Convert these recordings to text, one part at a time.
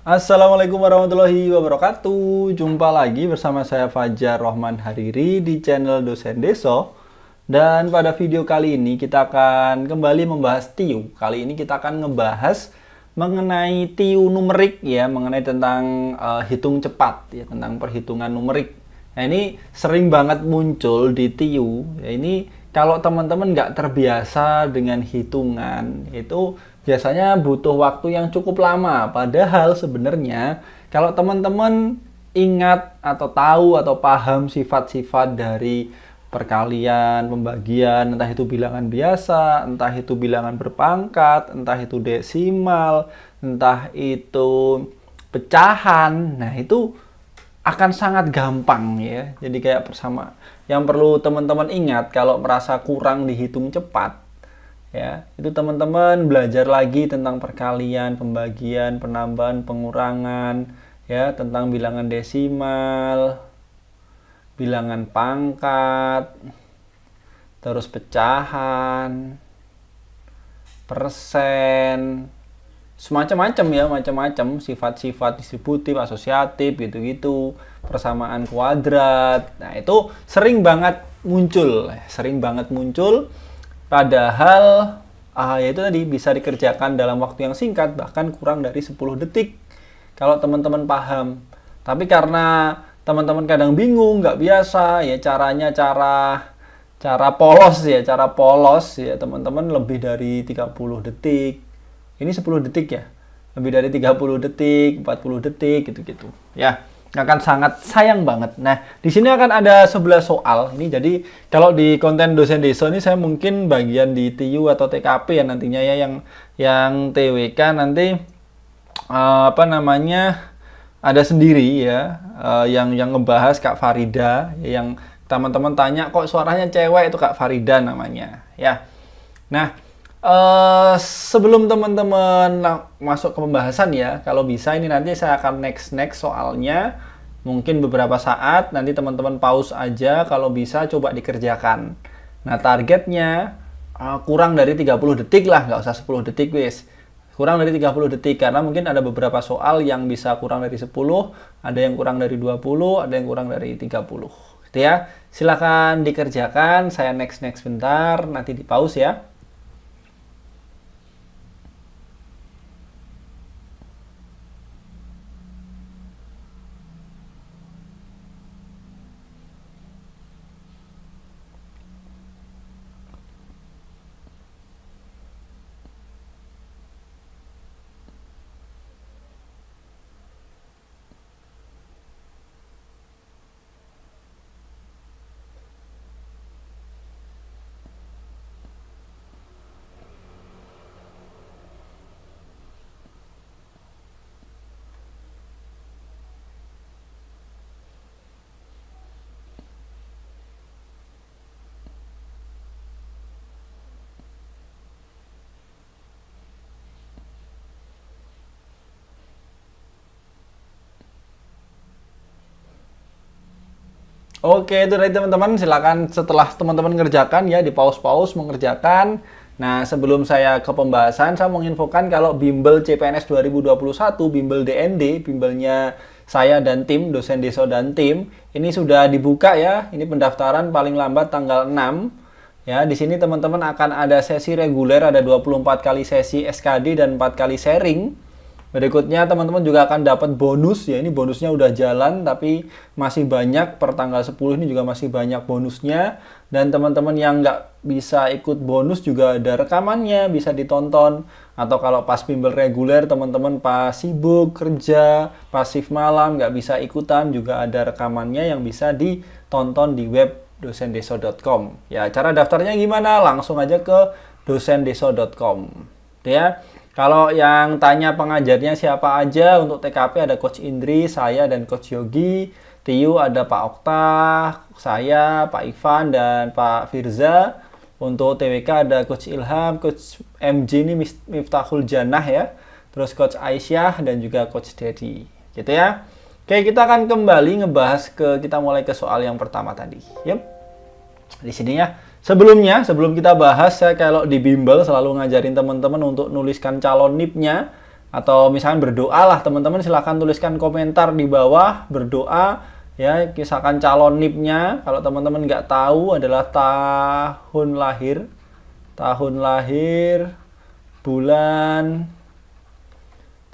Assalamualaikum warahmatullahi wabarakatuh. Jumpa lagi bersama saya Fajar Rohman Hariri di channel Dosen Deso. Dan pada video kali ini kita akan kembali membahas TIU. Kali ini kita akan ngebahas mengenai TIU numerik ya, mengenai tentang hitung cepat ya, tentang perhitungan numerik. Nah, ini sering banget muncul di TIU. Ya, ini kalau teman-teman nggak terbiasa dengan hitungan, itu biasanya butuh waktu yang cukup lama. Padahal sebenarnya kalau teman-teman ingat atau tahu atau paham sifat-sifat dari perkalian, pembagian, entah itu bilangan biasa, entah itu bilangan berpangkat, entah itu desimal, entah itu pecahan. Nah, itu akan sangat gampang ya. Jadi kayak bersama. Yang perlu teman-teman ingat kalau merasa kurang dihitung cepat, ya, itu teman-teman belajar lagi tentang perkalian, pembagian, penambahan, pengurangan, ya, tentang bilangan desimal, bilangan pangkat, terus pecahan, persen, semacam-macam ya, macam-macam sifat-sifat distributif, asosiatif, gitu-gitu, persamaan kuadrat. Nah, itu sering banget muncul. Padahal ya itu tadi bisa dikerjakan dalam waktu yang singkat, bahkan kurang dari 10 detik kalau teman-teman paham. Tapi karena teman-teman kadang bingung, nggak biasa ya caranya, cara polos ya teman-teman, lebih dari 30 detik. Ini 10 detik ya. Lebih dari 30 detik, 40 detik gitu-gitu. Ya, akan sangat sayang banget. Nah, di sini akan ada 11 soal. Ini jadi kalau di konten dosen deso ini saya mungkin bagian di TIU atau TKP ya nantinya ya, yang TWK nanti ada sendiri ya, yang ngebahas Kak Farida, yang teman-teman tanya kok suaranya cewek, itu Kak Farida namanya ya. Nah, sebelum teman-teman masuk ke pembahasan ya, kalau bisa ini nanti saya akan next soalnya, mungkin beberapa saat, nanti teman-teman pause aja, kalau bisa coba dikerjakan. Nah, targetnya kurang dari 30 detik lah, nggak usah 10 detik wis. Kurang dari 30 detik, karena mungkin ada beberapa soal yang bisa kurang dari 10, ada yang kurang dari 20, ada yang kurang dari 30. Gitu ya. Silakan dikerjakan, saya next bentar, nanti di pause ya. Oke, itu dari teman-teman. Silakan setelah teman-teman ngerjakan ya, di pause mengerjakan. Nah, sebelum saya ke pembahasan, saya menginfokan kalau bimbel CPNS 2021, bimbel DND, bimbelnya saya dan tim, dosen deso dan tim, ini sudah dibuka ya. Ini pendaftaran paling lambat tanggal 6. Ya, di sini teman-teman akan ada sesi reguler, ada 24 kali sesi SKD dan 4 kali sharing. Berikutnya teman-teman juga akan dapat bonus ya, ini bonusnya udah jalan tapi masih banyak, per tanggal 10 ini juga masih banyak bonusnya. Dan teman-teman yang nggak bisa ikut bonus juga ada rekamannya, bisa ditonton. Atau kalau pas bimbel reguler teman-teman pas sibuk kerja, pas shift malam nggak bisa ikutan, juga ada rekamannya yang bisa ditonton di web dosendeso.com. Ya, cara daftarnya gimana? Langsung aja ke dosendeso.com. Ya. Kalau yang tanya pengajarnya siapa aja, untuk TKP ada Coach Indri, saya dan Coach Yogi. TIU ada Pak Okta, saya, Pak Ivan, dan Pak Firza. Untuk TWK ada Coach Ilham, Coach MJ ini Miftahul Janah ya. Terus Coach Aisyah dan juga Coach Dedi. Gitu ya. Oke, kita akan kembali kita mulai ke soal yang pertama tadi. Yuk. Di sininya. Sebelum kita bahas, saya kalau di bimbel selalu ngajarin teman-teman untuk nuliskan calon NIP-nya. Atau misalkan berdoa lah, teman-teman silahkan tuliskan komentar di bawah berdoa ya, misalkan calon NIP-nya kalau teman-teman nggak tahu adalah tahun lahir, bulan,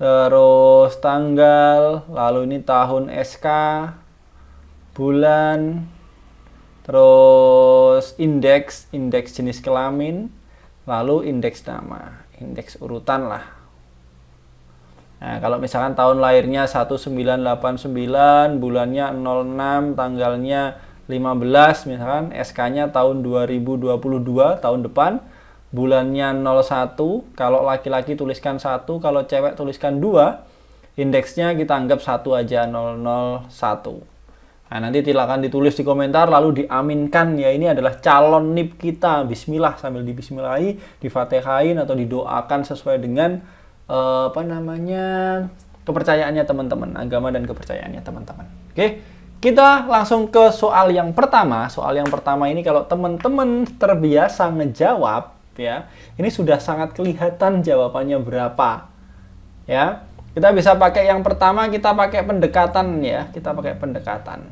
terus tanggal, lalu ini tahun SK, bulan, terus indeks jenis kelamin, lalu indeks nama, indeks urutan lah. Nah, kalau misalkan tahun lahirnya 1989, bulannya 06, tanggalnya 15, misalkan SK-nya tahun 2022, tahun depan, bulannya 01, kalau laki-laki tuliskan 1, kalau cewek tuliskan 2, indeksnya kita anggap 1 aja, 001. Nah, nanti silakan ditulis di komentar, lalu diaminkan ya, ini adalah calon NIP kita. Bismillah, sambil dibismillahi, difatehain atau didoakan sesuai dengan kepercayaannya teman-teman, agama dan kepercayaannya teman-teman. Oke, kita langsung ke soal yang pertama. Soal yang pertama ini kalau teman-teman terbiasa ngejawab ya, ini sudah sangat kelihatan jawabannya berapa. Ya, kita bisa pakai yang pertama, kita pakai pendekatan ya, kita pakai pendekatan.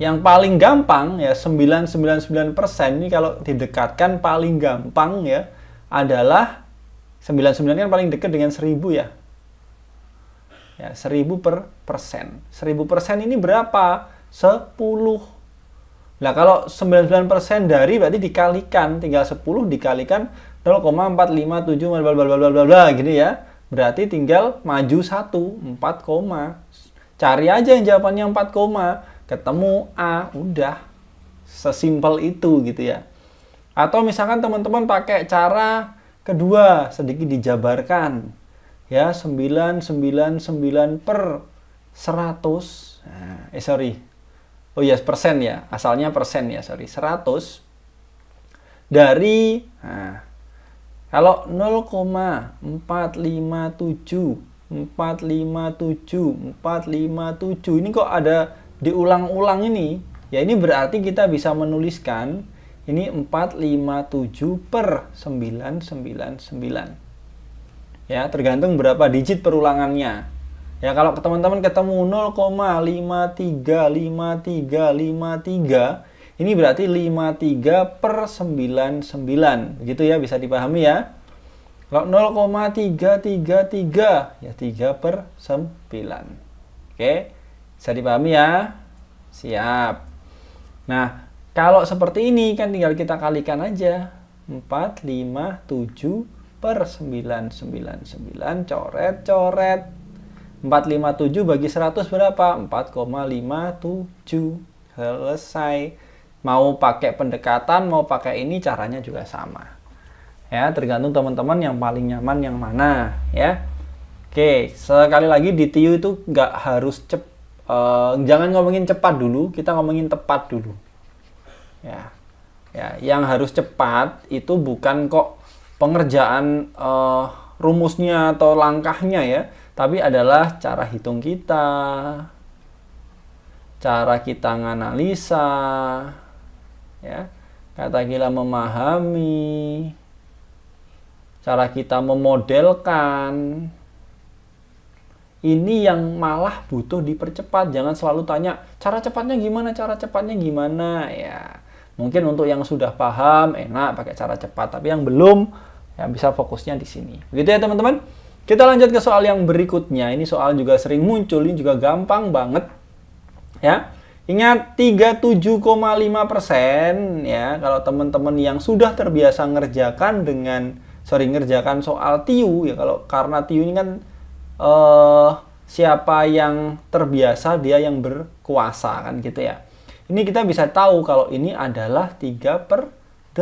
Yang paling gampang ya 999% ini kalau didekatkan paling gampang ya adalah 99 kan paling dekat dengan 1000 ya. Ya, 1000%. 1000% ini berapa? 10. Nah, kalau 99% dari berarti dikalikan, tinggal 10 dikalikan 0,457 bla bla bla bla gini ya. Berarti tinggal maju 1, 4, cari aja yang jawabannya 4, ketemu A, udah. Sesimpel itu gitu ya. Atau misalkan teman-teman pakai cara kedua, sedikit dijabarkan. Ya, 999 per 100. Nah, Oh ya, persen ya. Asalnya persen ya, 100 dari kalau 0,457 ini kok ada diulang-ulang ini. Ya, ini berarti kita bisa menuliskan ini 457 per 999. Ya, tergantung berapa digit perulangannya. Ya, kalau teman-teman ketemu 0,535353, ini berarti 53 per 99. Begitu ya, bisa dipahami ya. Kalau 0,333, ya 3 per 9. Oke, bisa dipahami ya? Siap. Nah, kalau seperti ini kan tinggal kita kalikan aja. 457 per 999, coret. 457 bagi 100 berapa? 4,57. Selesai. Mau pakai pendekatan, mau pakai ini, caranya juga sama. Ya, tergantung teman-teman yang paling nyaman yang mana, ya. Oke, sekali lagi di TIU itu nggak harus jangan ngomongin cepat dulu, kita ngomongin tepat dulu. Ya, yang harus cepat itu bukan kok pengerjaan rumusnya atau langkahnya ya, tapi adalah cara hitung kita, cara kita nganalisa, ya, kata-kata memahami, cara kita memodelkan. Ini yang malah butuh dipercepat. Jangan selalu tanya cara cepatnya gimana ya. Mungkin untuk yang sudah paham enak pakai cara cepat, tapi yang belum ya bisa fokusnya di sini. Begitu ya teman-teman. Kita lanjut ke soal yang berikutnya. Ini soal juga sering muncul, ini juga gampang banget. Ya. Ingat 37,5% ya. Kalau teman-teman yang sudah terbiasa ngerjakan soal TIU ya, karena TIU ini kan siapa yang terbiasa dia yang berkuasa kan gitu ya. Ini kita bisa tahu kalau ini adalah 3/8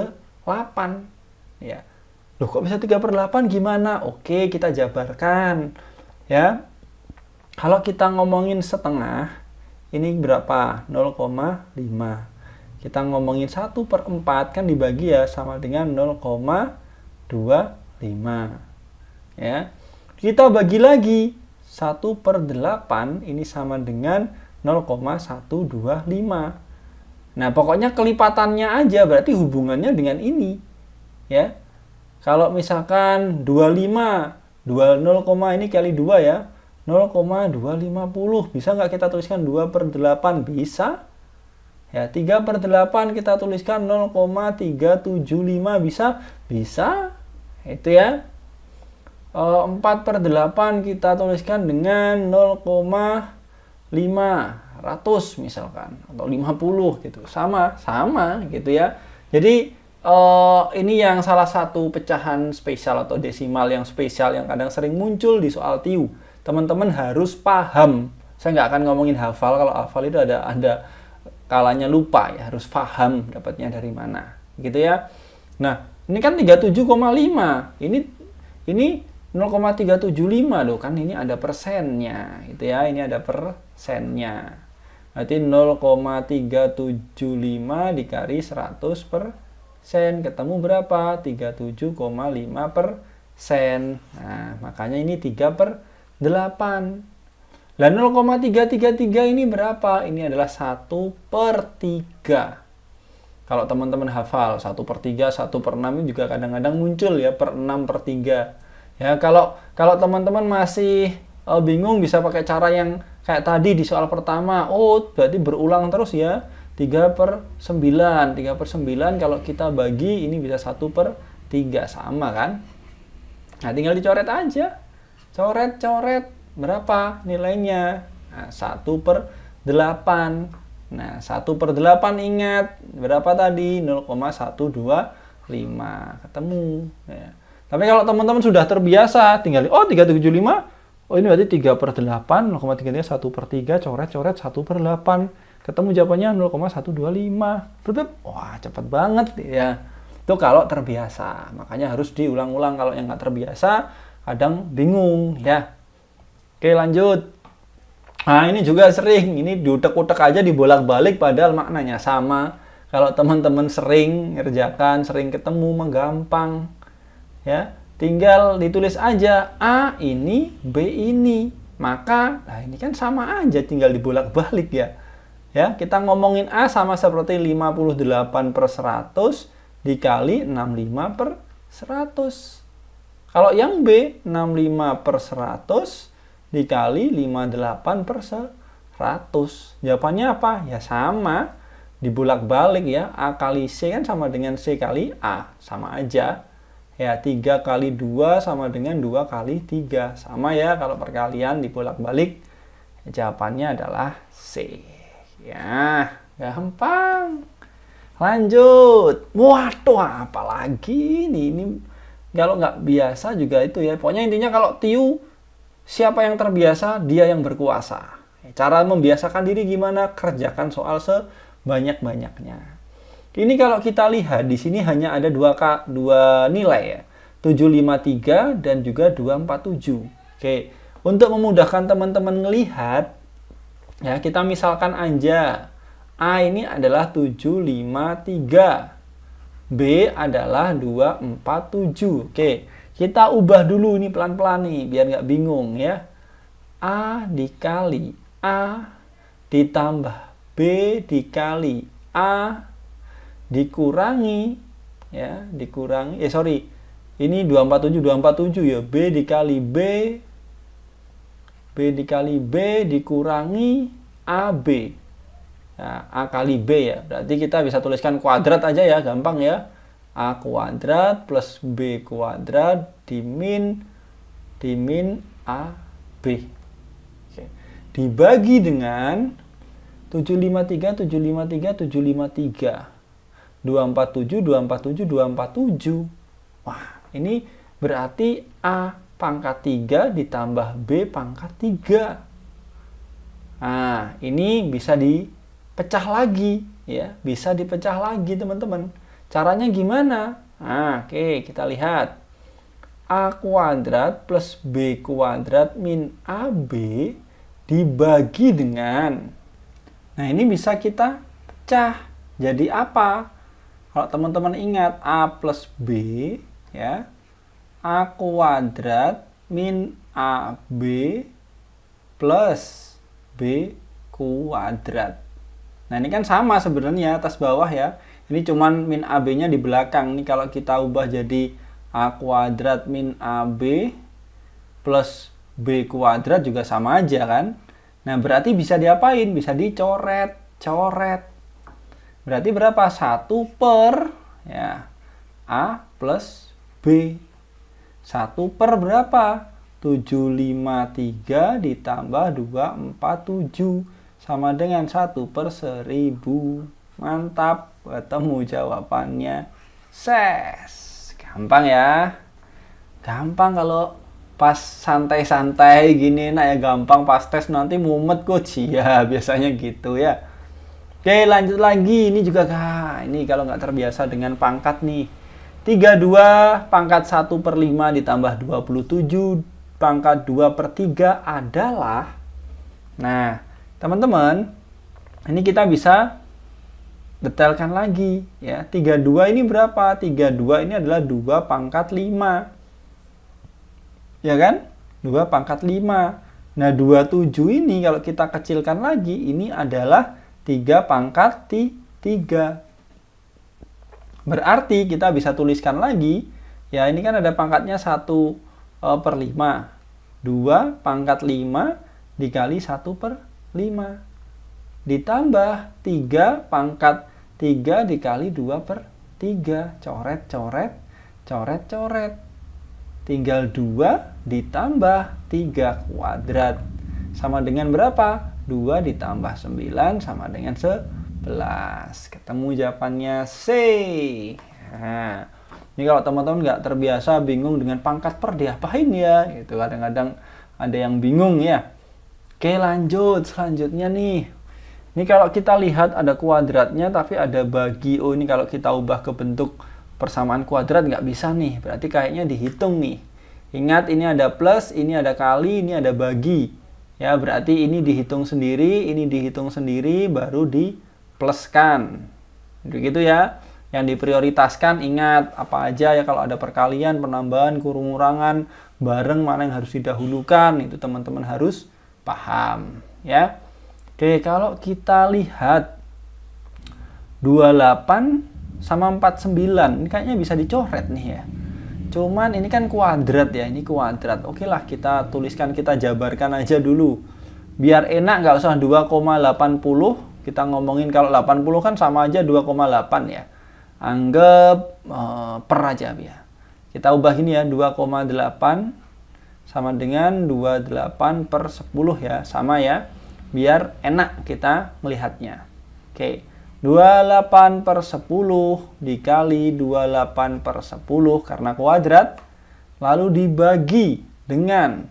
ya. Loh, kok bisa 3/8 gimana? Oke, kita jabarkan ya. Kalau kita ngomongin setengah, ini berapa? 0,5. Kita ngomongin 1/4 kan dibagi ya sama dengan 0,25 ya. Kita bagi lagi 1/8 ini sama dengan 0,125. Nah, pokoknya kelipatannya aja berarti hubungannya dengan ini. Ya. Kalau misalkan 25 0, ini kali 2 ya. 0,250. Bisa nggak kita tuliskan 2 per 8? Bisa. Ya, 3 per 8 kita tuliskan 0,375. Bisa? Bisa. Itu ya. 4 per 8 kita tuliskan dengan 0,500 misalkan. Atau 50 gitu. Sama gitu ya. Jadi ini yang salah satu pecahan spesial atau desimal yang spesial yang kadang sering muncul di soal TIU. Teman-teman harus paham. Saya nggak akan ngomongin hafal. Kalau hafal itu ada kalanya lupa ya. Harus paham dapatnya dari mana. Gitu ya. Nah, ini kan 37,5. Ini 0,375 loh kan. Ini ada persennya. Gitu ya. Ini ada persennya. Berarti 0,375 dikali 100%. Ketemu berapa? 37,5%. Nah, makanya ini 3 per 8. Lah 0,333 ini berapa? Ini adalah 1 per 3. Kalau teman-teman hafal, 1 per 3, 1 per 6 ini juga kadang-kadang muncul ya, per 6 per 3. Ya, kalau teman-teman masih bingung, bisa pakai cara yang kayak tadi di soal pertama. Oh, berarti berulang terus ya. 3 per 9. 3 per 9 kalau kita bagi ini bisa 1 per 3. Sama kan? Nah, tinggal dicoret aja. Coret. Berapa nilainya? Nah, 1 per 8. Nah, 1 per 8 ingat. Berapa tadi? 0,125. Ketemu. Ya. Tapi kalau teman-teman sudah terbiasa, tinggal, 375. Oh, ini berarti 3 per 8. 0,3 1 per 3. Coret 1 per 8. Ketemu jawabannya 0,125. Wah, cepat banget ya. Itu kalau terbiasa. Makanya harus diulang-ulang. Kalau yang nggak terbiasa, kadang bingung ya. Oke, lanjut. Nah, ini juga sering. Ini diutek-utek aja, dibolak-balik, padahal maknanya sama. Kalau teman-teman sering ngerjakan, sering ketemu, mah gampang. Ya, tinggal ditulis aja A ini, B ini. Maka, nah ini kan sama aja, tinggal dibolak-balik ya. Ya, kita ngomongin A sama seperti 58 per 100 dikali 65 per 100. Kalau yang B, 65 per 100 dikali 58 per 100. Jawabannya apa? Ya sama, dibolak-balik ya. A kali C kan sama dengan C kali A. Sama aja. Ya, 3 kali 2 sama dengan 2 kali 3. Sama ya, kalau perkalian dibolak-balik, jawabannya adalah C. Ya, gampang. Lanjut. Waduh, apalagi ini kalau nggak biasa juga itu ya. Pokoknya intinya kalau TIU, siapa yang terbiasa, dia yang berkuasa. Cara membiasakan diri gimana? Kerjakan soal sebanyak-banyaknya. Ini kalau kita lihat, di sini hanya ada dua nilai ya. 753 dan juga 247. Oke, untuk memudahkan teman-teman melihat, ya, kita misalkan aja A ini adalah 753, B adalah 247. Oke, kita ubah dulu ini pelan-pelan nih biar nggak bingung ya. A dikali A ditambah B dikali A dikurangi ya, ini 247 ya, B dikali B dikurangi AB. Nah, A kali B ya. Berarti kita bisa tuliskan kuadrat aja ya, gampang ya. A kuadrat plus B kuadrat dimin AB. Oke. Dibagi dengan 753. 247. Wah, ini berarti A pangkat 3 ditambah B pangkat 3. Nah, ini bisa dipecah lagi ya, bisa dipecah lagi teman-teman. Caranya gimana? Nah, oke, kita lihat. A kuadrat plus B kuadrat min AB dibagi dengan, nah ini bisa kita pecah. Jadi apa? Kalau teman-teman ingat, A plus B ya, A kuadrat min AB plus B kuadrat. Nah, ini kan sama sebenarnya atas bawah ya. Ini cuman min AB-nya di belakang. Ini kalau kita ubah jadi A kuadrat min AB plus B kuadrat juga sama aja kan. Nah, berarti bisa diapain? Bisa dicoret. Berarti berapa? 1 per ya A plus B. 1 per berapa? 753 ditambah 247 sama dengan 1 per 1000. Mantap, ketemu jawabannya. Ses. Gampang ya. Gampang kalau pas santai-santai gini, nah ya gampang. Pas tes nanti mumet coach. Ya, biasanya gitu ya. Oke, lanjut lagi. Ini juga ini kalau nggak terbiasa dengan pangkat nih. 32 pangkat 1 per 5 ditambah 27 pangkat 2 per 3 adalah. Nah, teman-teman, ini kita bisa detailkan lagi ya. 32 ini berapa? 32 ini adalah 2 pangkat 5. Ya kan? 2 pangkat 5. Nah, 27 ini kalau kita kecilkan lagi, ini adalah 3 pangkat 3. Berarti kita bisa tuliskan lagi, ya ini kan ada pangkatnya 1 per 5. 2 pangkat 5 dikali 1 per 5. Ditambah 3 pangkat 3 dikali 2 per 3. Coret. Tinggal 2 ditambah 3 kuadrat. Sama dengan berapa? 2 ditambah 9 sama dengan 11. Ketemu jawabannya C. Nah, ini kalau teman-teman nggak terbiasa, bingung dengan pangkat per diapain ya? Itu kadang-kadang ada yang bingung ya. Oke, lanjut. Selanjutnya nih. Ini kalau kita lihat ada kuadratnya tapi ada bagi. Oh, ini kalau kita ubah ke bentuk persamaan kuadrat nggak bisa nih. Berarti kayaknya dihitung nih. Ingat, ini ada plus, ini ada kali, ini ada bagi. Ya, berarti ini dihitung sendiri, baru dipluskan. Begitu ya. Yang diprioritaskan, ingat apa aja ya, kalau ada perkalian, penambahan, pengurangan, bareng mana yang harus didahulukan, itu teman-teman harus paham ya. Oke, kalau kita lihat 28 sama 49, ini kayaknya bisa dicoret nih ya. Cuman ini kan kuadrat ya, ini kuadrat. Oke lah, kita tuliskan, kita jabarkan aja dulu. Biar enak, nggak usah 2,80. Kita ngomongin kalau 80 kan sama aja 2,8 ya. Anggap per aja ya. Kita ubah ini ya, 2,8 sama dengan 28 per 10 ya. Sama ya, biar enak kita melihatnya. Oke. 28 per 10 dikali 28 per 10 karena kuadrat, lalu dibagi dengan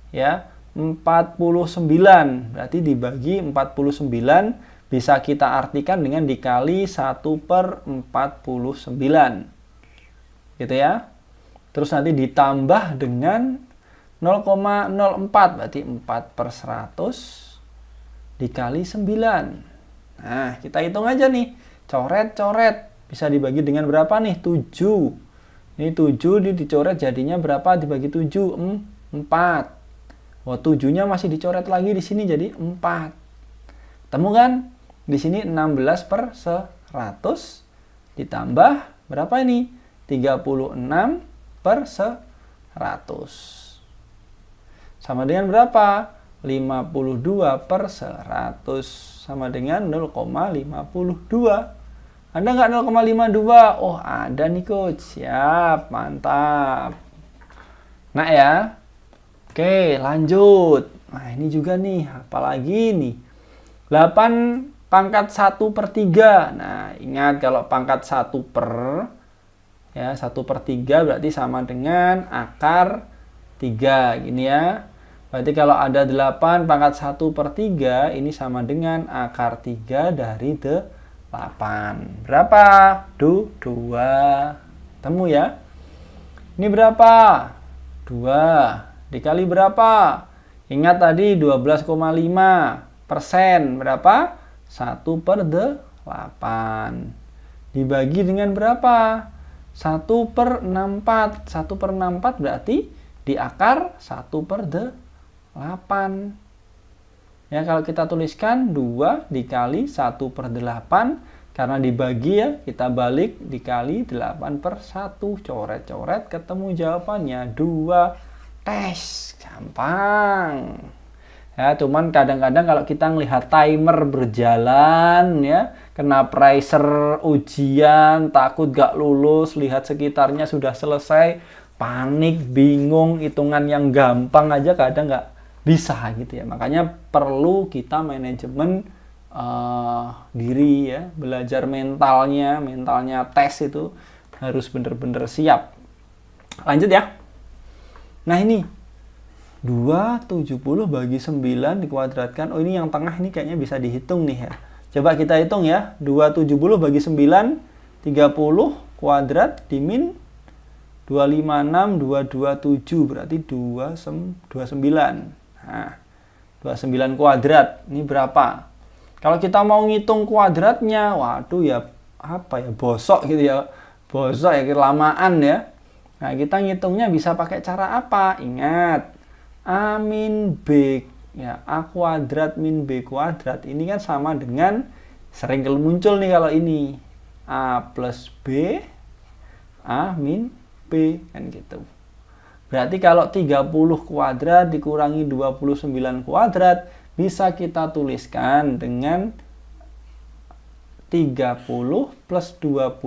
ya 49, berarti dibagi 49 bisa kita artikan dengan dikali 1 per 49 gitu ya. Terus nanti ditambah dengan 0,04, berarti 4 per 100 dikali 9. Nah, kita hitung aja nih. Coret. Bisa dibagi dengan berapa nih? 7. Ini 7 dicoret jadinya berapa dibagi 7? 4. Oh, 7-nya masih dicoret lagi di sini jadi 4. Temu kan? Di sini 16 per 100 ditambah berapa ini? 36 per 100. Sama dengan berapa? 52 per 100. Sama dengan 0,52. Ada nggak 0,52? Oh, ada nih coach. Siap, mantap. Nah ya. Oke, lanjut. Nah, ini juga nih, apalagi nih. 8 pangkat 1 per 3. Nah, ingat kalau pangkat 1 per 3 berarti sama dengan akar 3. Gini ya. Berarti kalau ada 8 pangkat 1 per 3, ini sama dengan akar 3 dari 8. Berapa? 2. Temu ya. Ini berapa? 2. Dikali berapa? Ingat tadi 12,5%. Berapa? 1 per 8. Dibagi dengan berapa? 1 per 64. 1 per 64 berarti di akar 1 per 8. Ya, kalau kita tuliskan 2 dikali 1 per 8, karena dibagi ya, kita balik dikali 8 per 1. Coret-coret, ketemu jawabannya 2 tes. Gampang. Ya, cuman kadang-kadang kalau kita ngelihat timer berjalan ya, kena pressure ujian, takut gak lulus, lihat sekitarnya sudah selesai, panik, bingung, hitungan yang gampang aja kadang nggak bisa gitu ya. Makanya perlu kita manajemen diri ya, belajar mentalnya tes itu harus bener-bener siap. Lanjut ya. Nah ini 270 bagi 9 dikuadratkan. Oh ini yang tengah ini kayaknya bisa dihitung nih ya. Coba kita hitung ya. 270 bagi 9, 30 kuadrat dimin 256, 227. Berarti 29. Nah, 29 kuadrat. Ini berapa? Kalau kita mau ngitung kuadratnya, waduh ya apa ya, bosok gitu ya. Bosok ya, kelamaan ya. Nah kita ngitungnya bisa pakai cara apa? Ingat. A min B ya, A kuadrat min B kuadrat ini kan sama dengan, sering muncul nih kalau ini, A plus B A min B kan gitu. Berarti kalau 30 kuadrat dikurangi 29 kuadrat bisa kita tuliskan dengan 30 plus 29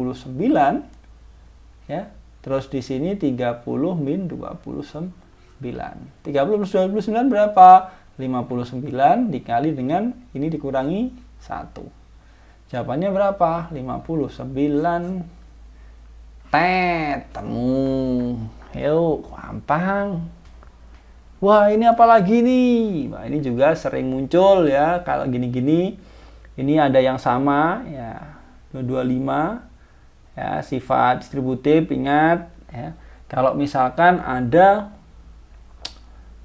ya. Terus di sini 30 min 29. 30 plus 29 berapa? 59 dikali dengan ini dikurangi 1. Jawabannya berapa? 59. Temu. Yuk, gampang. Wah, ini apa lagi nih? Wah, ini juga sering muncul ya. Kalau gini-gini, ini ada yang sama ya. 225 ya, sifat distributif, ingat ya. Kalau misalkan ada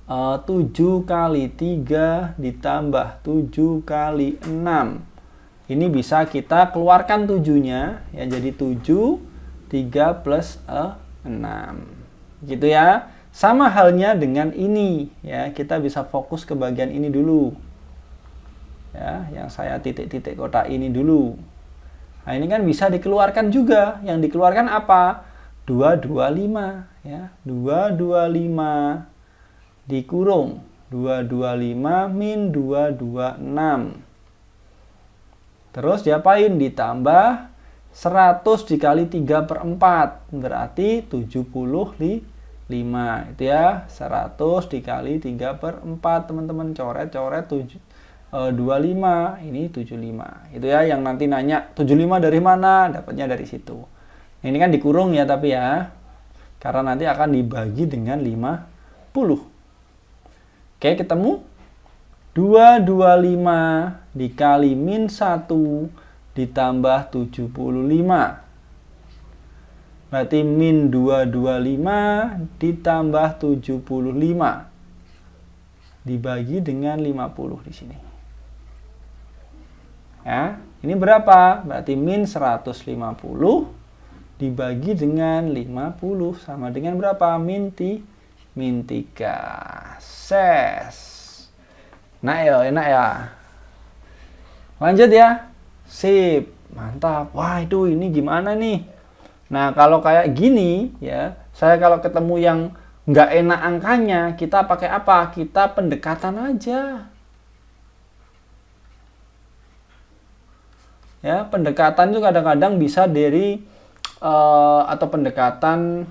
7 kali 3 ditambah 7 kali 6. Ini bisa kita keluarkan 7-nya ya, jadi 7, 3 plus 6. Gitu ya. Sama halnya dengan ini ya, kita bisa fokus ke bagian ini dulu. Ya, yang saya titik-titik kotak ini dulu. Nah, ini kan bisa dikeluarkan juga. Yang dikeluarkan apa? 225 ya. 225 dikurung 225 min 226. Terus diapain? Ditambah 100 dikali 3 per 4. Berarti 75. Itu ya. 100 dikali 3 per 4. Teman-teman coret-coret 25. Ini 75. Itu ya, yang nanti nanya 75 dari mana? Dapatnya dari situ. Ini kan dikurung ya tapi ya. Karena nanti akan dibagi dengan 50. Oke, ketemu 225 dikali min 1 ditambah 75. Berarti min 225 ditambah 75 dibagi dengan 50 di sini. Ya, ini berapa? Berarti min 150 dibagi dengan 50 sama dengan berapa? Min 3. Ses. Nah ya, enak ya. Lanjut ya. Sip. Mantap. Wah, itu ini gimana nih? Nah, kalau kayak gini ya, saya kalau ketemu yang nggak enak angkanya, kita pakai apa? Kita pendekatan aja. Ya, pendekatan itu kadang-kadang bisa dari atau pendekatan,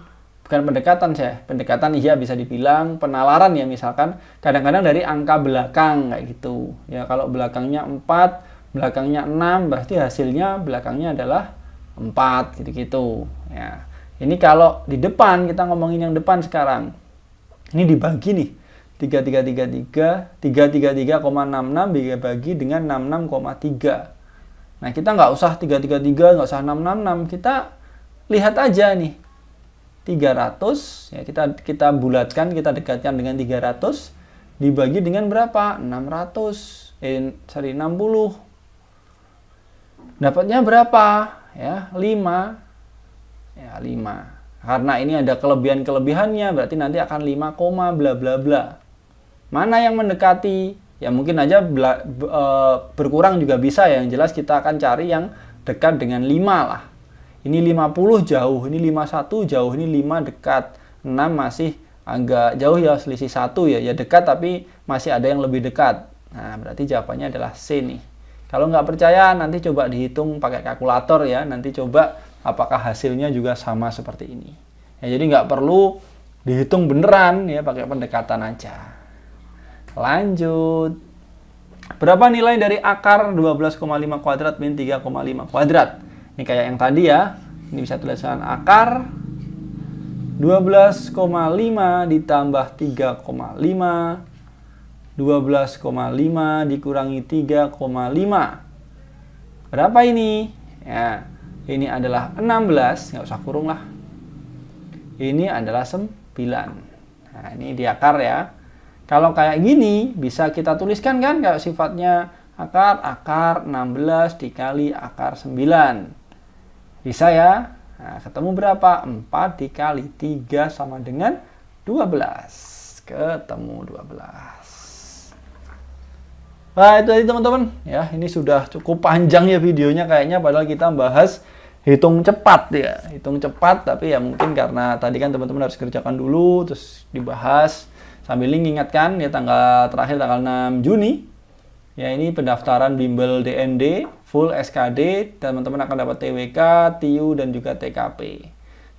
bukan pendekatan saya, pendekatan iya bisa dibilang penalaran ya, misalkan kadang-kadang dari angka belakang kayak gitu ya. Kalau belakangnya 4, belakangnya 6, berarti hasilnya belakangnya adalah 4 gitu-gitu ya. Ini kalau di depan, kita ngomongin yang depan sekarang, ini dibagi nih 333,66 dibagi dengan 66,3. Nah, kita nggak usah 333, nggak usah 666, kita lihat aja nih 300 ya, kita bulatkan, kita dekatkan dengan 300 dibagi dengan berapa? 60. Dapatnya berapa? Ya, 5. Ya, 5. Karena ini ada kelebihan-kelebihannya, berarti nanti akan 5, bla bla bla. Mana yang mendekati? Ya mungkin aja berkurang juga bisa ya. Yang jelas kita akan cari yang dekat dengan 5 lah. Ini 50 jauh, ini 51 jauh, ini 5 dekat, 6 masih agak jauh ya, selisih 1 ya. Ya dekat tapi masih ada yang lebih dekat. Nah, berarti jawabannya adalah C nih. Kalau nggak percaya, nanti coba dihitung pakai kalkulator ya. Nanti coba apakah hasilnya juga sama seperti ini. Ya, jadi nggak perlu dihitung beneran ya, pakai pendekatan aja. Lanjut. Berapa nilai dari akar 12,5 kuadrat min 3,5 kuadrat? Ini kayak yang tadi ya. Ini bisa tulisan akar 12,5 ditambah 3,5. 12,5 dikurangi 3,5. Berapa ini? Ya, ini adalah 16, nggak usah kurung lah. Ini adalah 9. Nah, ini di akar ya. Kalau kayak gini, bisa kita tuliskan kan, kayak sifatnya akar 16 dikali akar 9. Bisa ya? Nah, ketemu berapa? 4 dikali 3 sama dengan 12. Ketemu 12. Nah, itu tadi teman-teman. Ya, ini sudah cukup panjang ya videonya kayaknya, padahal kita bahas hitung cepat ya. Hitung cepat, tapi ya mungkin karena tadi kan teman-teman harus kerjakan dulu, terus dibahas. Sambil ingatkan ya, terakhir tanggal 6 Juni. Ya, ini pendaftaran bimbel DND full SKD, teman-teman akan dapat TWK, TIU dan juga TKP.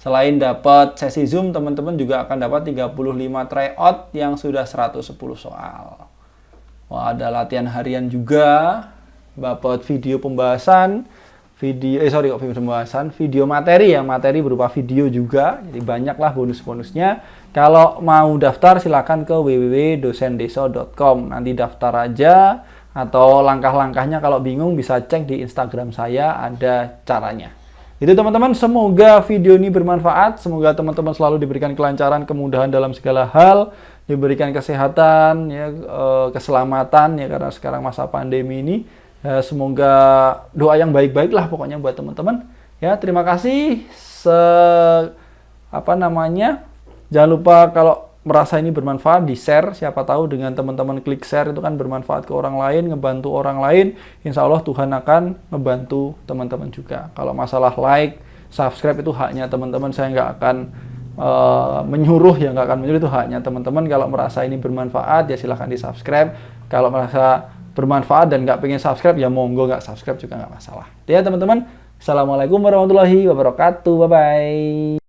Selain dapat sesi Zoom, teman-teman juga akan dapat 35 tryout yang sudah 110 soal. Wah, ada latihan harian juga, dapat video pembahasan, video materi ya, materi berupa video juga. Jadi banyaklah bonus-bonusnya. Kalau mau daftar silakan ke www.dosendeso.com. Nanti daftar aja, atau langkah-langkahnya kalau bingung bisa cek di Instagram saya, ada caranya. Itu teman-teman, semoga video ini bermanfaat, semoga teman-teman selalu diberikan kelancaran, kemudahan dalam segala hal, diberikan kesehatan, ya, keselamatan ya, karena sekarang masa pandemi ini. Ya, semoga doa yang baik-baik lah pokoknya buat teman-teman. Ya, terima kasih. Jangan lupa kalau merasa ini bermanfaat, di-share. Siapa tahu dengan teman-teman klik share itu kan bermanfaat ke orang lain, ngebantu orang lain. Insya Allah Tuhan akan ngebantu teman-teman juga. Kalau masalah like, subscribe itu haknya teman-teman. Saya nggak akan menyuruh, ya nggak akan menyuruh, itu haknya teman-teman. Kalau merasa ini bermanfaat ya silahkan di-subscribe. Kalau merasa bermanfaat dan nggak pengen subscribe ya monggo nggak subscribe juga nggak masalah. Ya teman-teman, assalamualaikum warahmatullahi wabarakatuh. Bye bye.